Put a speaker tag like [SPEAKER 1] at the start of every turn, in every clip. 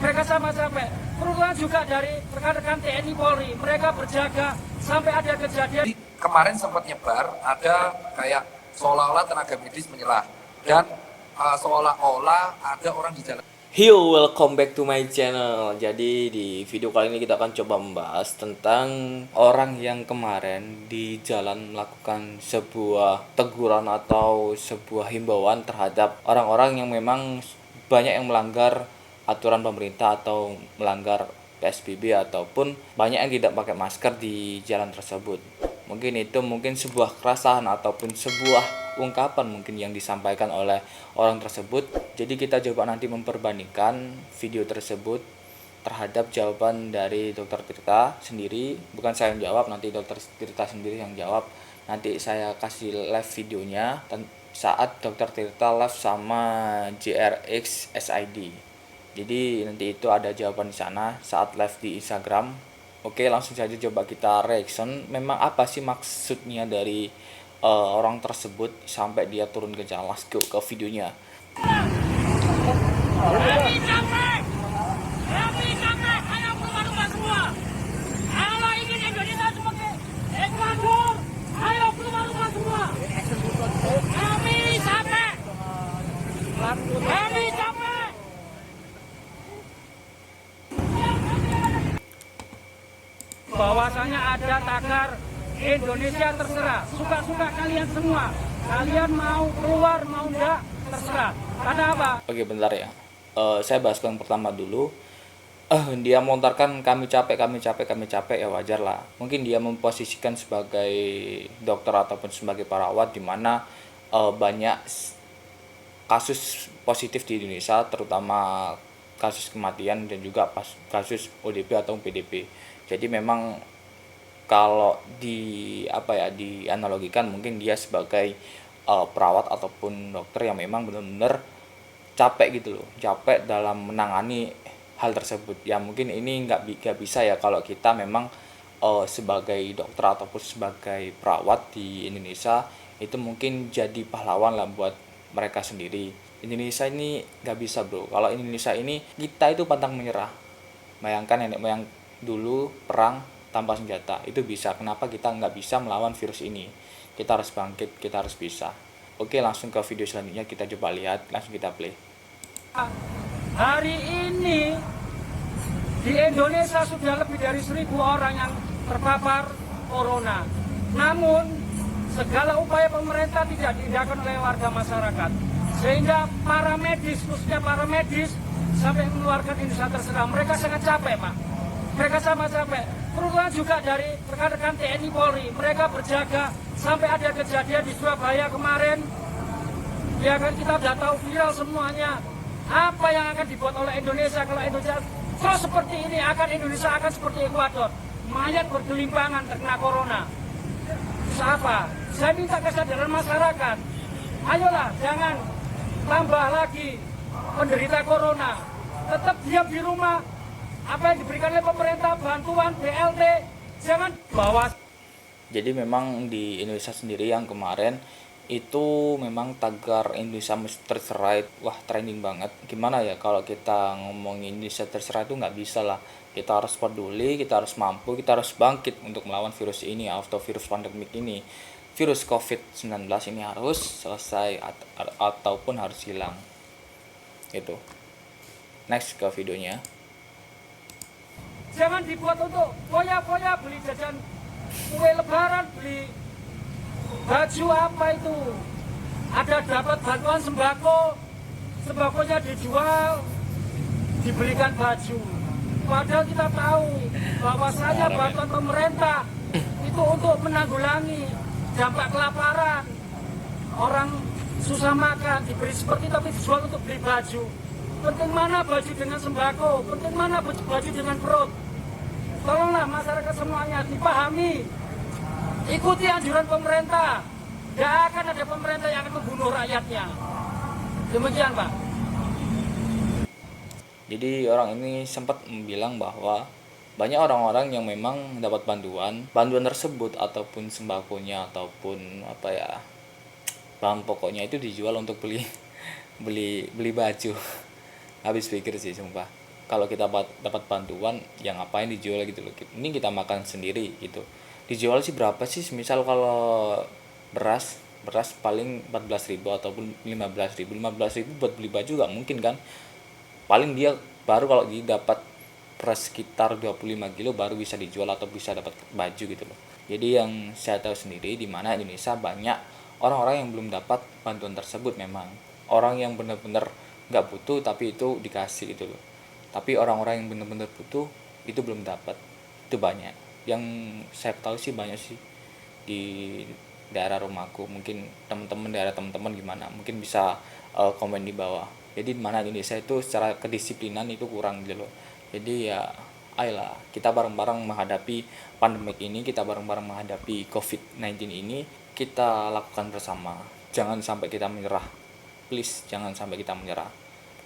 [SPEAKER 1] Mereka sama capek. Perluan juga dari rekan-rekan TNI Polri. Mereka berjaga sampai ada kejadian.
[SPEAKER 2] Kemarin sempat nyebar ada kayak seolah-olah tenaga medis menyerah dan seolah-olah ada orang di jalan.
[SPEAKER 3] Yo, welcome back to my channel. Jadi di video kali ini kita akan coba membahas tentang orang yang kemarin di jalan melakukan sebuah teguran atau sebuah himbauan terhadap orang-orang yang memang banyak yang melanggar aturan pemerintah atau melanggar PSBB ataupun banyak yang tidak pakai masker di jalan tersebut. Mungkin itu sebuah keresahan ataupun sebuah ungkapan mungkin yang disampaikan oleh orang tersebut. Jadi kita coba nanti memperbandingkan video tersebut terhadap jawaban dari Dokter Tirta sendiri. Bukan saya yang jawab, nanti Dokter Tirta sendiri yang jawab. Nanti saya kasih live videonya saat Dokter Tirta live sama JRX SID. Jadi nanti itu ada jawaban di sana saat live di Instagram. Oke, langsung saja coba kita reaction. Memang apa sih maksudnya dari orang tersebut sampai dia turun ke jalan? Let's go ke videonya.
[SPEAKER 4] Kami capek, ayo keluar semua. Kalau ingin Indonesia seperti Ekuador, ayo keluar semua. Kami capek.
[SPEAKER 1] Bahwasanya ada tagar Indonesia terserah. Suka-suka kalian semua. Kalian mau keluar mau enggak terserah. Karena apa?
[SPEAKER 3] Oke, bentar ya. Saya bahas yang pertama dulu. Dia melontarkan kami capek ya, wajar lah. Mungkin dia memposisikan sebagai dokter ataupun sebagai perawat di mana banyak kasus positif di Indonesia, terutama kasus kematian dan juga kasus ODP atau PDP. Jadi memang kalau dianalogikan mungkin dia sebagai perawat ataupun dokter yang memang benar-benar capek gitu loh, capek dalam menangani hal tersebut. Ya mungkin ini nggak bisa ya kalau kita memang sebagai dokter ataupun sebagai perawat di Indonesia itu mungkin jadi pahlawan lah buat mereka sendiri. Indonesia ini nggak bisa bro, kalau Indonesia ini kita itu pantang menyerah. Bayangkan nenek moyang dulu perang tanpa senjata itu bisa, kenapa kita nggak bisa melawan virus ini? Kita harus bangkit, kita harus bisa. Oke, langsung ke video selanjutnya, kita coba lihat, langsung kita play.
[SPEAKER 1] Hari ini di Indonesia sudah lebih dari 1.000 orang yang terpapar corona. Namun segala upaya pemerintah tidak diindahkan oleh warga masyarakat, sehingga para medis, khususnya para medis sampai mengeluarkan Indonesia terserah. Mereka sangat capek, Pak. Mereka sama capek. Perluan juga dari rekan-rekan TNI Polri. Mereka berjaga sampai ada kejadian di Surabaya kemarin. Ya kan, kita sudah tahu viral semuanya. Apa yang akan dibuat oleh Indonesia kalau Indonesia terus seperti ini, Indonesia akan seperti Ekuador. Mayat bergelimpangan terkena corona. Terus apa? Saya minta kesadaran masyarakat. Ayolah, jangan tambah lagi penderita corona. Tetap diam di rumah. Apa yang diberikan oleh pemerintah, bantuan, BLT, jangan bawa.
[SPEAKER 3] Jadi memang di Indonesia sendiri yang kemarin itu memang tagar Indonesia terserah, wah trending banget. Gimana ya kalau kita ngomongin Indonesia terserah itu nggak bisa lah. Kita harus peduli, kita harus mampu, kita harus bangkit untuk melawan virus ini atau virus pandemik ini. Virus COVID-19 ini harus selesai ataupun harus hilang. Gitu. Next ke videonya.
[SPEAKER 1] Jangan dibuat untuk foya-foya, beli jajan kue lebaran, beli baju apa itu. Ada dapat bantuan sembako, sembakonya dijual, dibelikan baju. Padahal kita tahu bahwasanya bantuan pemerintah itu untuk menanggulangi dampak kelaparan. Orang susah makan, diberi seperti tapi dijual untuk beli baju. Penting mana baju dengan sembako, penting mana baju dengan perut. Tolonglah masyarakat semuanya dipahami, ikuti anjuran pemerintah. Tidak akan ada pemerintah yang akan membunuh rakyatnya. Demikian, Pak.
[SPEAKER 3] Jadi orang ini sempat bilang bahwa banyak orang-orang yang memang dapat bantuan tersebut ataupun sembakonya ataupun bahan pokoknya itu dijual untuk beli baju. habis pikir sih sumpah. Kalau kita dapat bantuan yang ngapain dijual gitu loh, ini kita makan sendiri gitu. Dijual sih berapa sih, misal kalau beras paling 14.000 ataupun 15.000 buat beli baju gak mungkin kan. Paling dia baru kalau dia dapat beras sekitar 25 kilo baru bisa dijual atau bisa dapat baju gitu loh. Jadi yang saya tahu sendiri di mana Indonesia banyak orang-orang yang belum dapat bantuan tersebut. Memang orang yang benar-benar nggak butuh tapi itu dikasih gitu loh. Tapi orang-orang yang benar-benar butuh itu belum dapat, itu banyak. Yang saya tahu sih banyak sih di daerah rumahku. Mungkin teman-teman daerah teman-teman gimana, mungkin bisa komen di bawah. Jadi di mana Indonesia itu secara kedisiplinan itu kurang gitu loh. Jadi ya ayolah kita bareng-bareng menghadapi pandemik ini, kita bareng-bareng menghadapi COVID-19 ini, kita lakukan bersama. Jangan sampai kita menyerah, please jangan sampai kita menyerah.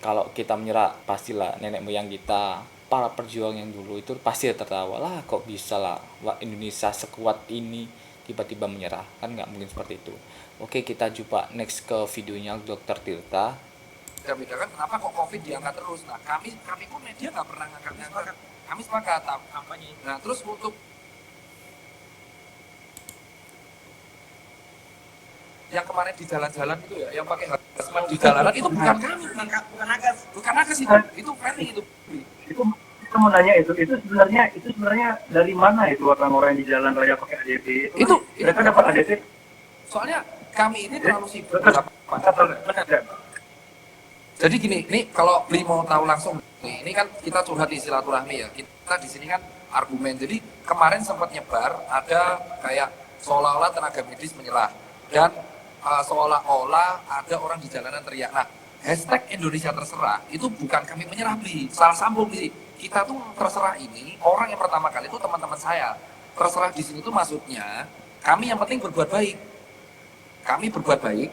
[SPEAKER 3] Kalau kita menyerah pastilah nenek moyang kita, para perjuang yang dulu itu pasti tertawa lah, kok bisa lah Indonesia sekuat ini tiba-tiba menyerah, kan nggak mungkin seperti itu. Oke, kita jumpa next ke videonya Dr. Tirta.
[SPEAKER 2] Beda kan kenapa kok COVID diangkat terus? Nah kami pun media nggak pernah ngangkat. Kami sepakat kampanye. Nah terus untuk yang kemarin di jalan-jalan itu ya, yang pakai hazmat di jalanan itu bukan kami, bukan nagas itu Ferry itu.
[SPEAKER 5] Itu kita mau nanya itu sebenarnya dari mana itu orang-orang yang di jalan raya pakai ADT?
[SPEAKER 2] Itu
[SPEAKER 5] mereka dapat ADT?
[SPEAKER 2] Soalnya kami ini terlalu sibuk.
[SPEAKER 5] Benar.
[SPEAKER 2] Jadi gini, ini kalau beli mau tahu langsung, nih, ini kan kita curhat di silaturahmi ya. Kita di sini kan argumen. Jadi kemarin sempat nyebar ada kayak seolah-olah tenaga medis menyerah dan seolah-olah ada orang di jalanan teriak. Nah, hashtag Indonesia terserah itu bukan kami menyerah, beli salah sambung beli. Kita tuh terserah ini orang yang pertama kali itu teman-teman saya. Terserah di sini tuh maksudnya kami yang penting berbuat baik. Kami berbuat baik.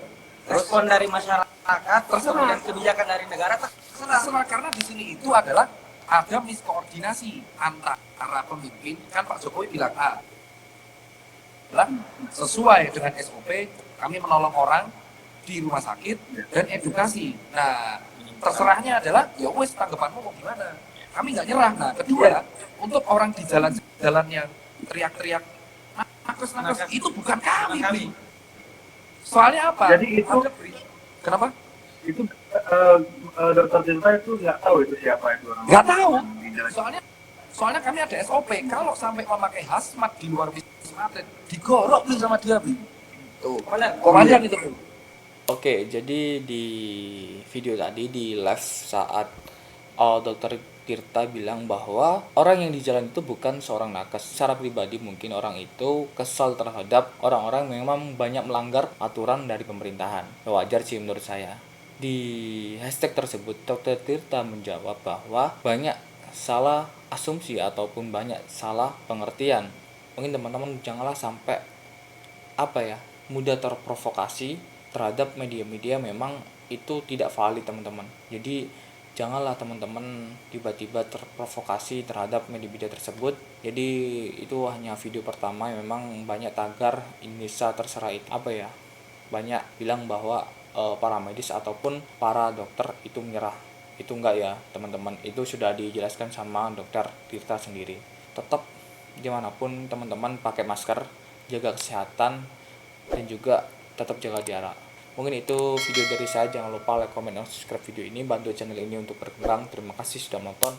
[SPEAKER 6] Respon dari masyarakat,
[SPEAKER 2] Terserah.
[SPEAKER 6] dan kebijakan dari negara
[SPEAKER 2] Terserah karena di sini itu adalah ada miskoordinasi antara pemimpin. Kan Pak Jokowi bilang adalah sesuai dengan SOP kami menolong orang di rumah sakit dan edukasi. Nah terserahnya adalah ya wes tanggapanmu mau gimana. Kami nggak nyerah. Nah kedua untuk orang di jalan-jalan yang teriak-teriak nakes itu bukan kami. Bli. Soalnya apa?
[SPEAKER 5] Jadi itu
[SPEAKER 2] kenapa?
[SPEAKER 5] Itu Dokter Tirta itu nggak tahu itu siapa itu orang.
[SPEAKER 2] Nggak tahu.
[SPEAKER 5] Di jalan.
[SPEAKER 2] Soalnya kami ada SOP. Kalau sampai memakai hazmat di luar wisma atlet, digorok nih sama dia, Bli. Tuh. Komandan itu. Bli.
[SPEAKER 3] Oke, jadi di video tadi di live saat Dr. Tirta bilang bahwa orang yang di jalan itu bukan seorang nakes. Secara pribadi mungkin orang itu kesal terhadap orang-orang yang memang banyak melanggar aturan dari pemerintahan. Wajar sih menurut saya. Di hashtag tersebut Dr. Tirta menjawab bahwa banyak salah asumsi ataupun banyak salah pengertian. Mungkin teman-teman janganlah sampai mudah terprovokasi terhadap media-media memang itu tidak valid teman-teman. Jadi janganlah teman-teman tiba-tiba terprovokasi terhadap media-media tersebut. Jadi itu hanya video pertama yang memang banyak tagar Indonesia terserah itu banyak bilang bahwa para medis ataupun para dokter itu menyerah. Itu enggak ya teman-teman, itu sudah dijelaskan sama Dr. Tirta sendiri. Tetap dimanapun teman-teman pakai masker, jaga kesehatan dan juga tetap jaga jarak. Mungkin itu video dari saya. Jangan lupa like, comment, dan subscribe video ini. Bantu channel ini untuk berkembang. Terima kasih sudah menonton.